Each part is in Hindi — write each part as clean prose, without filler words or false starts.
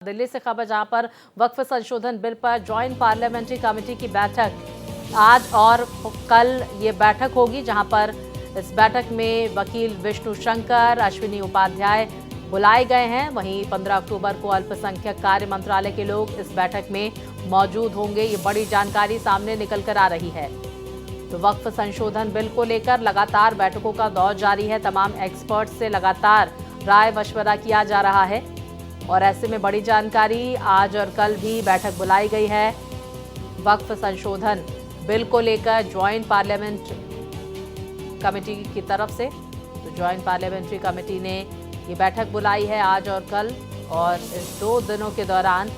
दिल्ली से खबर, जहां पर वक्फ संशोधन बिल पर ज्वाइंट पार्लियामेंट्री कमेटी की बैठक आज और कल ये बैठक होगी, जहां पर इस बैठक में वकील विष्णु शंकर, अश्विनी उपाध्याय बुलाए गए हैं। वहीं 15 अक्टूबर को अल्पसंख्यक कार्य मंत्रालय के लोग इस बैठक में मौजूद होंगे। ये बड़ी जानकारी सामने निकल कर आ रही है। तो वक्फ संशोधन बिल को लेकर लगातार बैठकों का दौर जारी है। तमाम एक्सपर्ट से लगातार राय मशवरा किया जा रहा है और ऐसे में बड़ी जानकारी, आज और कल भी बैठक बुलाई गई है वक्फ संशोधन बिल को लेकर ज्वाइंट पार्लियामेंट कमेटी की तरफ से। तो ज्वाइंट पार्लियामेंट्री कमेटी ने ये बैठक बुलाई है आज और कल, और इस 2 दिनों के दौरान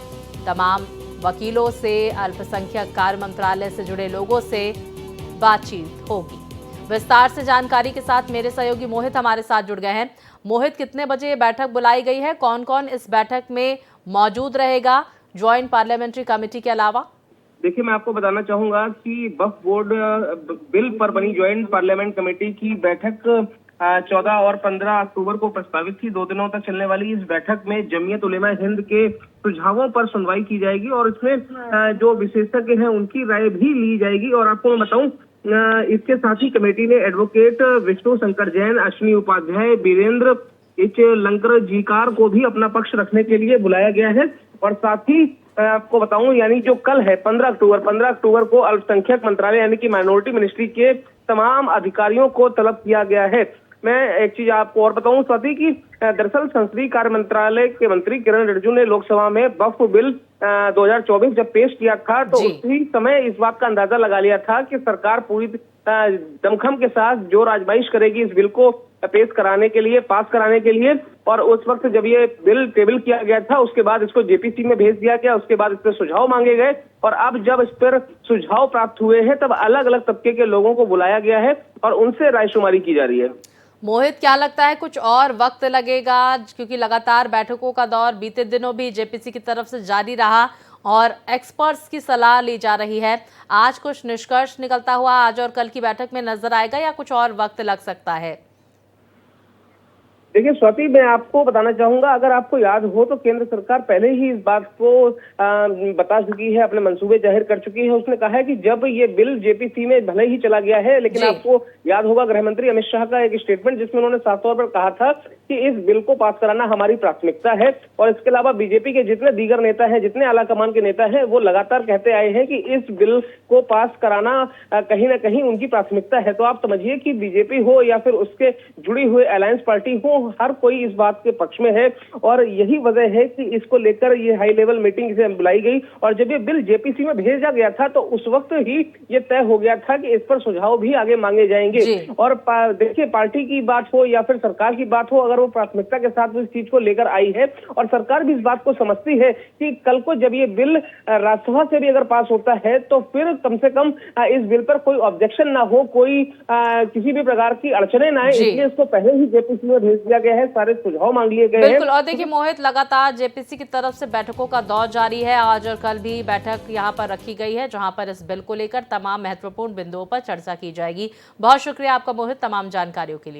तमाम वकीलों से, अल्पसंख्यक कार्य मंत्रालय से जुड़े लोगों से बातचीत होगी। विस्तार से जानकारी के साथ मेरे सहयोगी मोहित हमारे साथ जुड़ गए हैं। मोहित, कितने बजे ये बैठक बुलाई गई है? कौन कौन इस बैठक में मौजूद रहेगा ज्वाइंट पार्लियामेंट्री कमेटी के अलावा? देखिए, मैं आपको बताना चाहूंगा कि वक्फ बोर्ड बिल पर बनी ज्वाइंट पार्लियामेंट कमेटी की बैठक 14 और 15 अक्टूबर को प्रस्तावित थी। 2 दिनों तक चलने वाली इस बैठक में जमीयत उलेमा हिंद के सुझावों पर सुनवाई की जाएगी और इसमें जो विशेषज्ञ हैं उनकी राय भी ली जाएगी। और आपको मैं बताऊं, इसके साथ ही कमेटी ने एडवोकेट विष्णु शंकर जैन, अश्विनी उपाध्याय, वीरेंद्र एच लंकर जीकार को भी अपना पक्ष रखने के लिए बुलाया गया है। और साथ ही आपको बताऊं, यानी जो कल है 15 अक्टूबर को अल्पसंख्यक मंत्रालय यानी कि माइनॉरिटी मिनिस्ट्री के तमाम अधिकारियों को तलब किया गया है। मैं एक चीज आपको और बताऊं साथ ही कि दरअसल संसदीय कार्य मंत्रालय के मंत्री किरण रिजिजू ने लोकसभा में वक्फ बिल 2024 जब पेश किया था, तो उसी समय इस बात का अंदाजा लगा लिया था कि सरकार पूरी दमखम के साथ जोर आजमाइश करेगी इस बिल को पेश कराने के लिए, पास कराने के लिए। और उस वक्त जब ये बिल टेबल किया गया था, उसके बाद इसको जेपीसी में भेज दिया गया, उसके बाद इस पर सुझाव मांगे गए और अब जब इस पर सुझाव प्राप्त हुए हैं, तब अलग अलग तबके के लोगों को बुलाया गया है और उनसे रायशुमारी की जा रही है। मोहित, क्या लगता है कुछ और वक्त लगेगा? क्योंकि लगातार बैठकों का दौर बीते दिनों भी जेपीसी की तरफ से जारी रहा और एक्सपर्ट्स की सलाह ली जा रही है। आज कुछ निष्कर्ष निकलता हुआ आज और कल की बैठक में नजर आएगा या कुछ और वक्त लग सकता है? देखिए स्वाति, मैं आपको बताना चाहूंगा, अगर आपको याद हो तो केंद्र सरकार पहले ही इस बात को बता चुकी है, अपने मंसूबे जाहिर कर चुकी है। उसने कहा है कि जब ये बिल जेपीसी में भले ही चला गया है, लेकिन आपको याद होगा गृह मंत्री अमित शाह का एक स्टेटमेंट जिसमें उन्होंने साफ तौर पर कहा था कि इस बिल को पास कराना हमारी प्राथमिकता है। और इसके अलावा बीजेपी के जितने दीगर नेता हैं, जितने आला कमान के नेता हैं, वो लगातार कहते आए हैं कि इस बिल को पास कराना कहीं ना कहीं उनकी प्राथमिकता है। तो आप समझिए कि बीजेपी हो या फिर उसके जुड़ी हुई अलायंस पार्टी हो, हर कोई इस बात के पक्ष में है। और यही वजह है कि इसको लेकर ये हाई लेवल मीटिंग इसे बुलाई गई। और जब ये बिल जेपीसी में भेजा गया था, तो उस वक्त ही ये तय हो गया था कि इस पर सुझाव भी आगे मांगे जाएंगे। और देखिए, पार्टी की बात हो या फिर सरकार की बात हो, अगर वो प्राथमिकता के साथ इस चीज को लेकर आई है और सरकार भी इस बात को समझती है कि कल को जब ये बिल राज्यसभा से भी अगर पास होता है, तो फिर कम से कम इस बिल पर कोई ऑब्जेक्शन ना हो, कोई किसी भी प्रकार की अड़चने ना आए, इसलिए इसको पहले ही जेपीसी में भेज दिया गया है, सारे सुझाव मांग लिए गए हैं। बिल्कुल। और देखिए मोहित, लगातार जेपीसी की तरफ से बैठकों का दौर जारी है। आज और कल भी बैठक यहां पर रखी गई है, जहां पर इस बिल को लेकर तमाम महत्वपूर्ण बिंदुओं पर चर्चा की जाएगी। बहुत शुक्रिया आपका मोहित, तमाम जानकारियों के लिए।